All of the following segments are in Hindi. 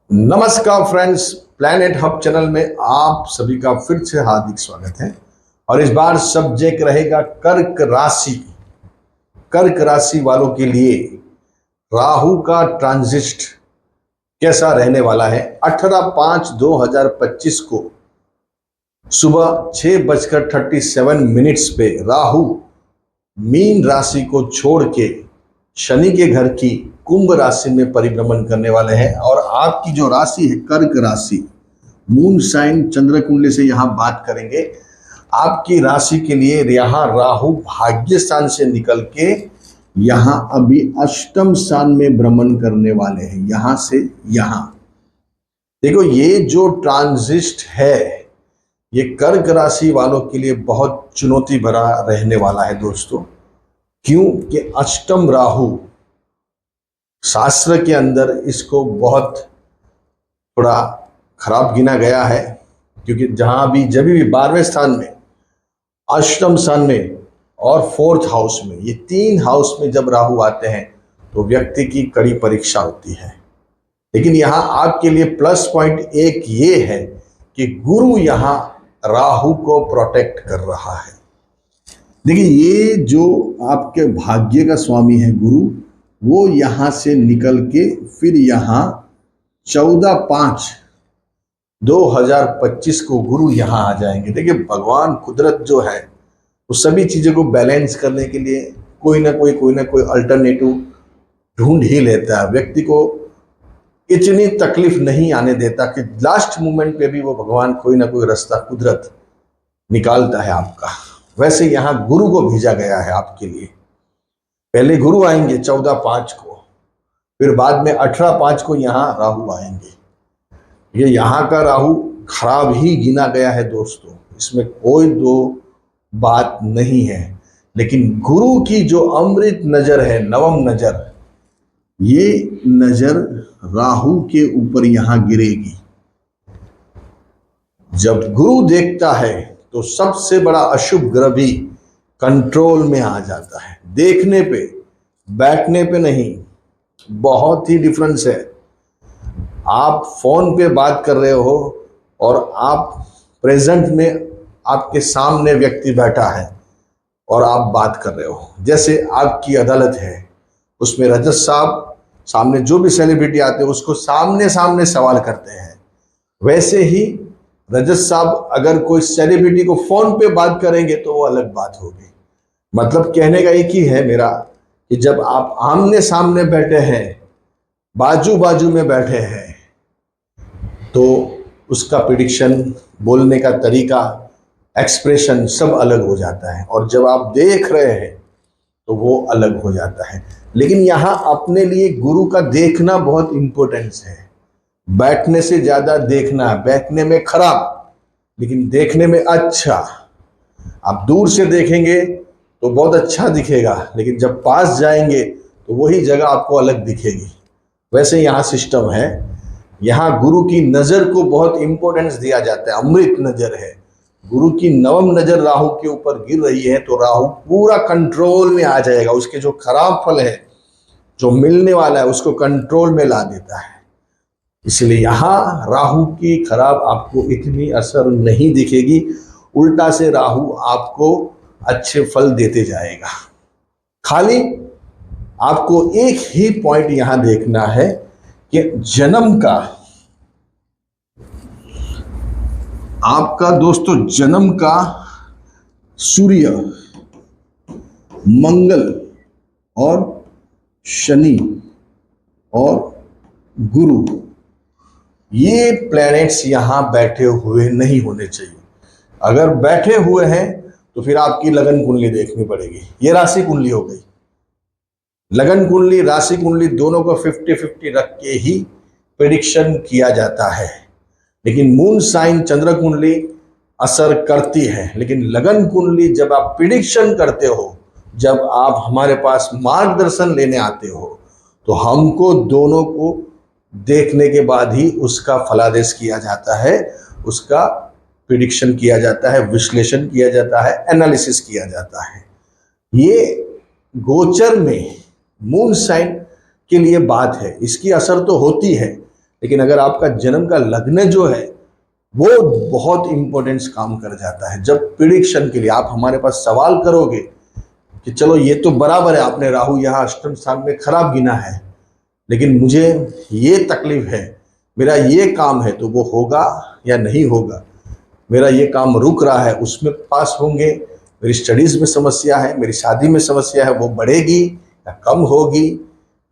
नमस्कार फ्रेंड्स, प्लैनेट हब चैनल में आप सभी का फिर से हार्दिक स्वागत है। और इस बार सब्जेक्ट रहेगा कर्क राशि। कर्क राशि वालों के लिए राहु का ट्रांजिट कैसा रहने वाला है। 18/5/2025 को सुबह 6:37 पे राहु मीन राशि को छोड़ के शनि के घर की कुंभ राशि में परिभ्रमण करने वाले हैं। और आपकी जो राशि है कर्क राशि, मून साइन चंद्र कुंडली से यहाँ बात करेंगे। आपकी राशि के लिए यहाँ राहु भाग्य स्थान से निकल के यहाँ अभी अष्टम स्थान में भ्रमण करने वाले हैं। यहाँ से यहाँ देखो, ये जो ट्रांजिट है ये कर्क राशि वालों के लिए बहुत चुनौती भरा रहने वाला है दोस्तों। क्यों कि अष्टम राहु शास्त्र के अंदर इसको बहुत थोड़ा खराब गिना गया है, क्योंकि जहां भी जब भी 12वें स्थान में, अष्टम स्थान में और 4th हाउस में, ये 3 हाउस में जब राहु आते हैं तो व्यक्ति की कड़ी परीक्षा होती है। लेकिन यहाँ आपके लिए प्लस पॉइंट एक ये है कि गुरु यहाँ राहु को प्रोटेक्ट कर रहा है। देखिए, ये जो आपके भाग्य का स्वामी है गुरु, वो यहाँ से निकल के फिर यहाँ 14/5/2025 को गुरु यहाँ आ जाएंगे। देखिए, भगवान कुदरत जो है वो सभी चीज़ों को बैलेंस करने के लिए कोई ना कोई अल्टरनेटिव ढूंढ ही लेता है। व्यक्ति को इतनी तकलीफ नहीं आने देता कि लास्ट मोमेंट पे भी वो भगवान कोई ना कोई रास्ता कुदरत निकालता है आपका। वैसे यहाँ गुरु को भेजा गया है आपके लिए। पहले गुरु आएंगे 14/5 को, फिर बाद में 18/5 को यहाँ राहु आएंगे। ये यहाँ का राहु खराब ही गिना गया है दोस्तों, इसमें कोई दो बात नहीं है। लेकिन गुरु की जो अमृत नजर है, नवम नजर, ये नजर राहु के ऊपर यहाँ गिरेगी। जब गुरु देखता है तो सबसे बड़ा अशुभ ग्रह भी कंट्रोल में आ जाता है। देखने पे, बैठने पे नहीं, बहुत ही डिफरेंस है। आप फोन पे बात कर रहे हो और आप प्रेजेंट में आपके सामने व्यक्ति बैठा है और आप बात कर रहे हो। जैसे आपकी अदालत है, उसमें रजत साहब सामने जो भी सेलिब्रिटी आते हैं उसको सामने सामने सवाल करते हैं। वैसे ही रजत साहब अगर कोई सेलिब्रिटी को फोन पे बात करेंगे तो वो अलग बात होगी। मतलब कहने का एक ही है मेरा कि जब आप आमने सामने बैठे हैं, बाजू बाजू में बैठे हैं, तो उसका प्रिडिक्शन, बोलने का तरीका, एक्सप्रेशन सब अलग हो जाता है। और जब आप देख रहे हैं तो वो अलग हो जाता है। लेकिन यहाँ अपने लिए गुरु का देखना बहुत इंपॉर्टेंस है। बैठने से ज्यादा देखना है। बैठने में खराब, लेकिन देखने में अच्छा। आप दूर से देखेंगे तो बहुत अच्छा दिखेगा, लेकिन जब पास जाएंगे तो वही जगह आपको अलग दिखेगी। वैसे यहाँ सिस्टम है, यहाँ गुरु की नज़र को बहुत इंपॉर्टेंस दिया जाता है। अमृत नज़र है, गुरु की नवम नज़र राहु के ऊपर गिर रही है तो राहु पूरा कंट्रोल में आ जाएगा। उसके जो खराब फल है, जो मिलने वाला है, उसको कंट्रोल में ला देता है। इसलिए यहाँ राहु की खराब आपको इतनी असर नहीं दिखेगी, उल्टा से राहु आपको अच्छे फल देते जाएगा। खाली आपको एक ही पॉइंट यहां देखना है कि जन्म का, आपका दोस्तों जन्म का सूर्य, मंगल और शनि और गुरु, ये प्लैनेट्स यहां बैठे हुए नहीं होने चाहिए। अगर बैठे हुए हैं तो फिर आपकी लगन कुंडली देखनी पड़ेगी। ये राशि कुंडली हो गई। लगन कुंडली, राशि कुंडली दोनों को 50-50 रख के ही प्रेडिक्शन किया जाता है। लेकिन मून साइन चंद्र कुंडली असर करती है। लेकिन लगन कुंडली जब आप प्रेडिक्शन करते हो, जब आप हमारे पास मार्गदर्शन लेने आते हो, तो हमको दोनों को देखने के बाद ही उसका फलादेश किया जाता है, उसका प्रिडिक्शन किया जाता है, विश्लेषण किया जाता है, एनालिसिस किया जाता है। ये गोचर में मून साइन के लिए बात है, इसकी असर तो होती है, लेकिन अगर आपका जन्म का लग्न जो है वो बहुत इंपॉर्टेंस काम कर जाता है। जब प्रिडिक्शन के लिए आप हमारे पास सवाल करोगे कि चलो ये तो बराबर है, आपने राहु यहाँ अष्टम स्थान में खराब गिना है, लेकिन मुझे ये तकलीफ है, मेरा ये काम है, तो वो होगा या नहीं होगा? मेरा ये काम रुक रहा है, उसमें पास होंगे? मेरी स्टडीज में समस्या है, मेरी शादी में समस्या है, वो बढ़ेगी या कम होगी?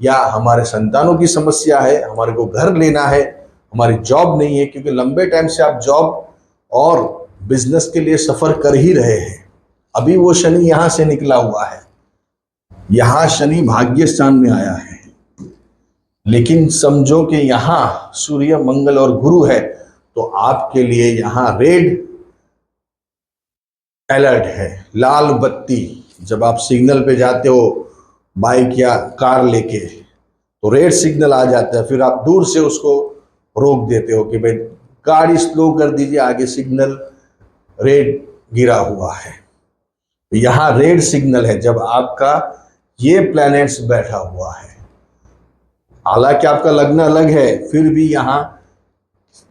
या हमारे संतानों की समस्या है, हमारे को घर लेना है, हमारी जॉब नहीं है, क्योंकि लंबे टाइम से आप जॉब और बिजनेस के लिए सफर कर ही रहे हैं। अभी वो शनि यहां से निकला हुआ है, यहां शनि भाग्य स्थान में आया है, लेकिन समझो कि यहां सूर्य मंगल और गुरु है, तो आपके लिए यहां रेड अलर्ट है, लाल बत्ती। जब आप सिग्नल पे जाते हो बाइक या कार लेके, तो रेड सिग्नल आ जाता है, फिर आप दूर से उसको रोक देते हो कि भाई गाड़ी स्लो कर दीजिए, आगे सिग्नल रेड गिरा हुआ है। यहां रेड सिग्नल है जब आपका ये प्लैनेट्स बैठा हुआ है। हालांकि आपका लग्न अलग है, फिर भी यहां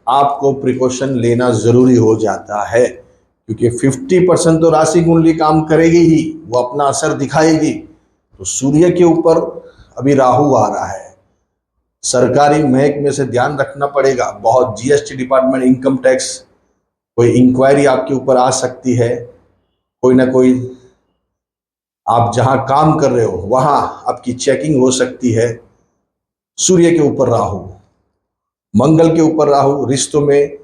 आपको प्रिकॉशन लेना जरूरी हो जाता है, क्योंकि 50% तो राशि कुंडली काम करेगी ही, वो अपना असर दिखाएगी। तो सूर्य के ऊपर अभी राहु आ रहा है, सरकारी महकमे से ध्यान रखना पड़ेगा बहुत। जीएसटी डिपार्टमेंट, इनकम टैक्स, कोई इंक्वायरी आपके ऊपर आ सकती है, कोई ना कोई आप जहां काम कर रहे हो वहां आपकी चेकिंग हो सकती है। सूर्य के ऊपर राहु, मंगल के ऊपर राहु, रिश्तों में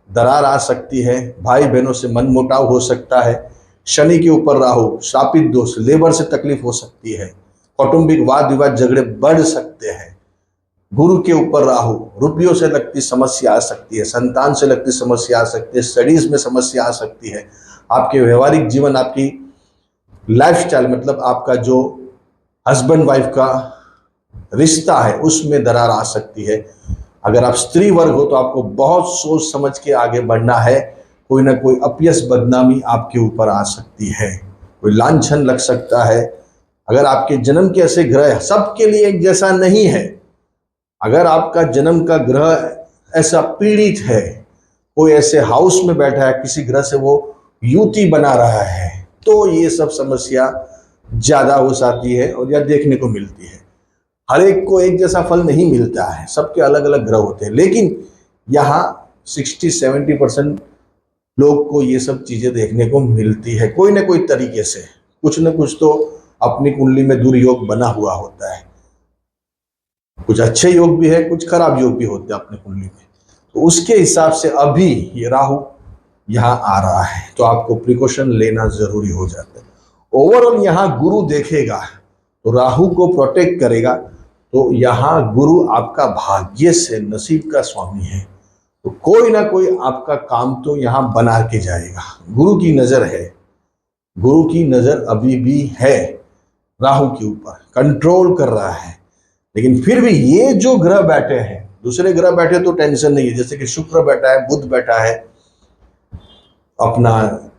दरार आ सकती है, भाई बहनों से मनमुटाव हो सकता है। शनि के ऊपर राहु, शापित दोष, लेबर से तकलीफ हो सकती है, कौटुंबिक वाद विवाद झगड़े बढ़ सकते हैं। गुरु के ऊपर राहु, रुपयों से लगती समस्या आ सकती है, संतान से लगती समस्या आ सकती है, स्टडीज में समस्या आ सकती है, आपके व्यवहारिक जीवन, आपकी लाइफस्टाइल, मतलब आपका जो हस्बैंड वाइफ का रिश्ता है उसमें दरार आ सकती है। अगर आप स्त्री वर्ग हो तो आपको बहुत सोच समझ के आगे बढ़ना है, कोई ना कोई अपयश बदनामी आपके ऊपर आ सकती है, कोई लांछन लग सकता है। अगर आपके जन्म के ऐसे ग्रह सबके लिए एक जैसा नहीं है, अगर आपका जन्म का ग्रह ऐसा पीड़ित है, कोई ऐसे हाउस में बैठा है, किसी ग्रह से वो युति बना रहा है, तो ये सब समस्या ज्यादा हो जाती है और या देखने को मिलती है। हर एक को एक जैसा फल नहीं मिलता है, सबके अलग अलग ग्रह होते हैं, लेकिन यहाँ 60-70% लोग को ये सब चीजें देखने को मिलती है। कोई ना कोई तरीके से कुछ न कुछ तो अपनी कुंडली में दुर्योग बना हुआ होता है। कुछ अच्छे योग भी है, कुछ खराब योग भी होते हैं अपनी कुंडली में। तो उसके हिसाब से अभी ये राहु यहाँ आ रहा है, तो आपको प्रिकॉशन लेना जरूरी हो जाता है। ओवरऑल यहाँ गुरु देखेगा तो राहु को प्रोटेक्ट करेगा, तो यहाँ गुरु आपका भाग्य से नसीब का स्वामी है, तो कोई ना कोई आपका काम तो यहाँ बना के जाएगा। गुरु की नजर है, गुरु की नजर अभी भी है राहु के ऊपर, कंट्रोल कर रहा है। लेकिन फिर भी ये जो ग्रह बैठे हैं, दूसरे ग्रह बैठे तो टेंशन नहीं है, जैसे कि शुक्र बैठा है, बुध बैठा है, अपना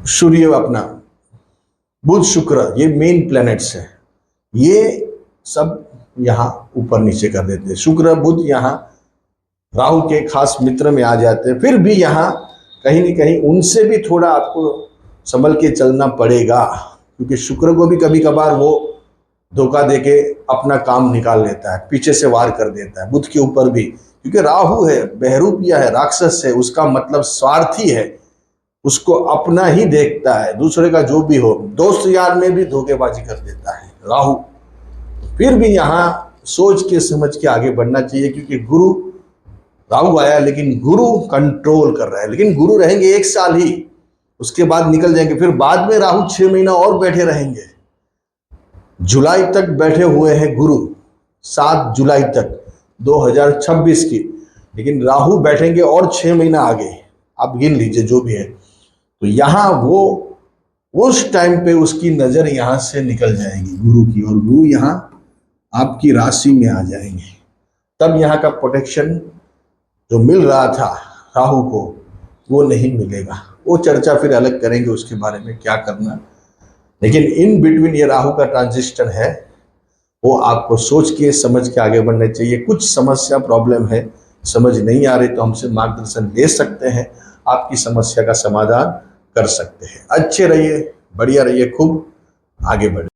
सूर्य, अपना बुध शुक्र, ये मेन प्लैनेट्स है, ये सब यहाँ ऊपर नीचे कर देते हैं। शुक्र बुध यहाँ राहु के खास मित्र में आ जाते हैं। फिर भी यहाँ कहीं न कहीं उनसे भी थोड़ा आपको संभल के चलना पड़ेगा, क्योंकि शुक्र को भी कभी कभार वो धोखा देके अपना काम निकाल लेता है, पीछे से वार कर देता है। बुध के ऊपर भी, क्योंकि राहु है, बहरूपिया है, राक्षस है, उसका मतलब स्वार्थी है, उसको अपना ही देखता है, दूसरे का जो भी हो, दोस्त यार में भी धोखेबाजी कर देता है राहु। फिर भी यहाँ सोच के समझ के आगे बढ़ना चाहिए, क्योंकि गुरु, राहु आया लेकिन गुरु कंट्रोल कर रहा है। लेकिन गुरु रहेंगे 1 साल ही, उसके बाद निकल जाएंगे। फिर बाद में राहु 6 महीना और बैठे रहेंगे, जुलाई तक बैठे हुए हैं गुरु, 7 जुलाई तक 2026 की। लेकिन राहु बैठेंगे और 6 महीना आगे, आप गिन लीजिए जो भी है। तो यहाँ वो उस टाइम पे उसकी नजर यहाँ से निकल जाएगी गुरु की, और गुरु यहाँ आपकी राशि में आ जाएंगे। तब यहाँ का प्रोटेक्शन जो मिल रहा था राहु को, वो नहीं मिलेगा। वो चर्चा फिर अलग करेंगे उसके बारे में क्या करना। लेकिन इन बिटवीन ये राहु का ट्रांजिशन है, वो आपको सोच के समझ के आगे बढ़ना चाहिए। कुछ समस्या प्रॉब्लम है, समझ नहीं आ रही तो हमसे मार्गदर्शन ले सकते हैं, आपकी समस्या का समाधान कर सकते हैं। अच्छे रहिए, बढ़िया रहिए, खूब आगे बढ़िए।